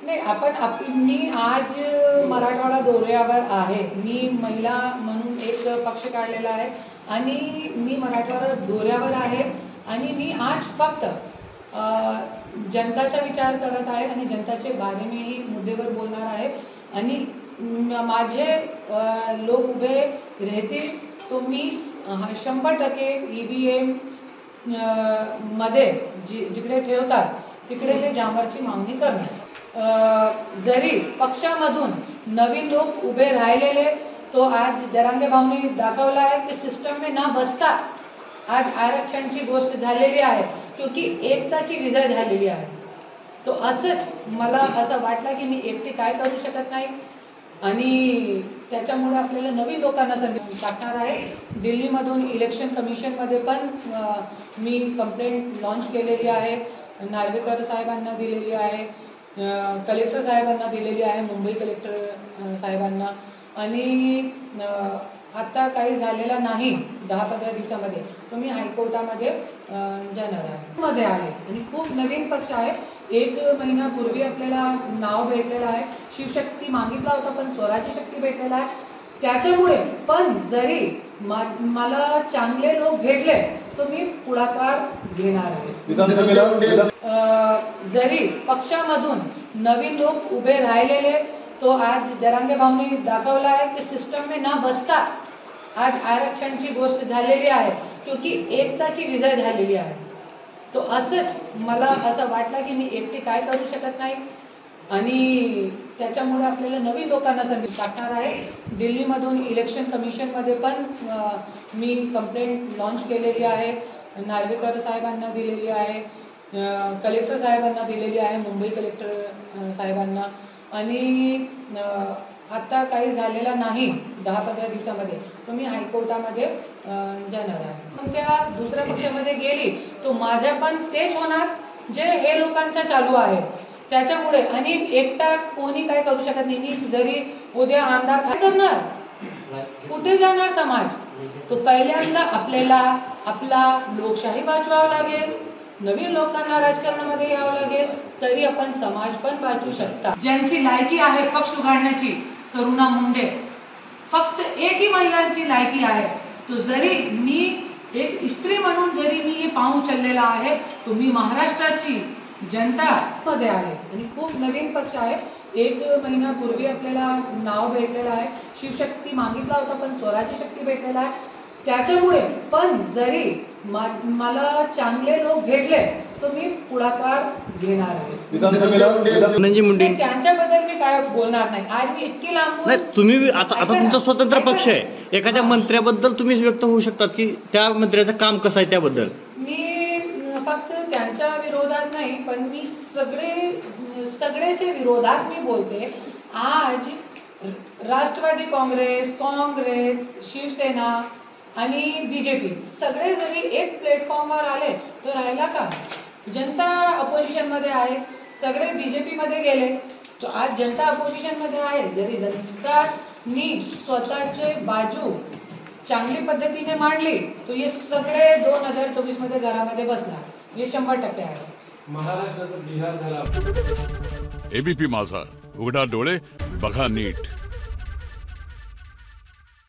नाही मी आज मराठवाडा दौऱ्यावर आहे। मी महिला म्हणून एक पक्ष काढलेला आहे आणि मी मराठवाडा दौऱ्यावर आहे आणि मी आज फक्त जनताचा विचार करत आहे आणि जनताचे बारे में ही मुद्देवर बोलणार आहे आणि माझे लोक उभे राहतील तो मी 100% EVM मध्ये जिकडे ठेवतात तिकडे मी जामरची मागणी करणार। जरी पक्षामधून नवीन लोक उभे राहिलेले तो आज जरांगे भाऊनी दाखवला आहे की सिस्टम में ना बसता आज आरक्षणची गोष्ट झालेली आहे क्योंकि एकताची विजय झालेली आहे। तो असंच मला असं वाटलं की मी एकटी काय करू शकत नाही आणि त्याच्यामुळे आपल्याला नवीन लोकांना संधी टाकणार आहे। दिल्लीमधून इलेक्शन कमिशनमध्ये पण मी कंप्लेंट लॉन्च केलेली आहे, नार्वेकर साहेबांना दिलेली आहे, कलेक्टर साहेबांना दिलेली आहे, मुंबई कलेक्टर साहेबांना आणि आता काही झालेला नाही 10-15 दिवसामध्ये तो मी हायकोर्टामध्ये जाणार आहे मध्ये आहे आणि खूप नवीन पक्ष आहे। 1 महिन्यापूर्वी आपल्याला नाव भेटलेलं आहे, शिवशक्ती मागितला होता पण स्वराज्य शक्ती भेटलेला आहे। त्याच्यामुळे पण जरी मला चांगले लोक भेटले तो मी पुढाकार घेणार आहे। जरी पक्षामधून नवीन लोक उभे राहिलेले तो आज जरांगे भाऊनी दाखवला आहे की सिस्टम में ना बसता आज आरक्षणची गोष्ट झालेली आहे क्योंकि एकताची विजय झालेली आहे। तो असंच मला असं वाटलं की मी एकटी काय करू शकत नाही आणि त्याच्यामुळे आपल्याला नवीन लोकांना संधी टाकणार आहे। दिल्लीमधून इलेक्शन कमिशनमध्ये पण मी कंप्लेंट लॉन्च केलेली आहे, नार्वेकर साहेबांना दिलेली आहे, कलेक्टर साहेबांना दिलेली आहे, मुंबई कलेक्टर साहेबांना आणि आता काही झालेला नाही 10-15 दिवसामध्ये तो मी हायकोर्टामध्ये जाणार आहे। त्या दुसऱ्या पक्षामध्ये गेली तो माझ्या पण तेच होणार जे हे लोकांचा चालू आहे त्याच्यामुळे आणि एकटा कोणी काय करू शकत नाही। मी जरी उद्या आमदार काय करणार, कुठे जाणार समाज, तो पहिल्यांदा आपल्याला आपला लोकशाही वाचवावं लागेल, नवीन लोकांना राजकारणामध्ये यावं लागेल तरी आपण समाज पण वाचवू शकता। ज्यांची लायकी आहे पक्ष उघडण्याची करुणा मुंडे, फक्त एकही महिलांची लायकी आहे तो जरी मी एक स्त्री म्हणून जरी मी हे पाहून चाललेला आहे तो मी महाराष्ट्राची जनता मध्ये आहे आणि खूप नवीन पक्ष आहे। 1 महिन्यापूर्वी आपल्याला नाव भेटलेलं आहे, शिवशक्ती मागितला होता पण स्वराज्य शक्ती भेटलेला आहे। त्याच्यामुळे पण जरी मला चांगले लोक भेटले तो मी पुढाकार घेणार आहे। त्यांच्याबद्दल मी काय बोलणार नाही। आज मी इतकी लांब नाही, तुम्ही आता तुमचा स्वतंत्र पक्ष आहे, एखाद्या मंत्र्याबद्दल तुम्ही व्यक्त होऊ शकतात की त्या मंत्र्याचं काम कसं आहे त्याबद्दल। मी फक्त त्यांच्या विरोधात नाही पण मी सगळेच्या विरोधात मी बोलते। आज राष्ट्रवादी काँग्रेस, शिवसेना आणि BJP सगळे जरी एक प्लॅटफॉर्मवर आले तर राहिला का, जनता अपोजिशन मध्ये आहे, सगळे BJP मध्ये गेले तो आज जनता अपोजिशन मध्ये आहे। जरी जनतानी स्वतःचे बाजू चांगली पद्धतीने मांडली तो हे सगळे 2024 मध्ये घरामध्ये बसणार, हे 100% आहे। महाराष्ट्राचा बिहार झाला। ABP माझा, उघडा डोळे बघा नीट।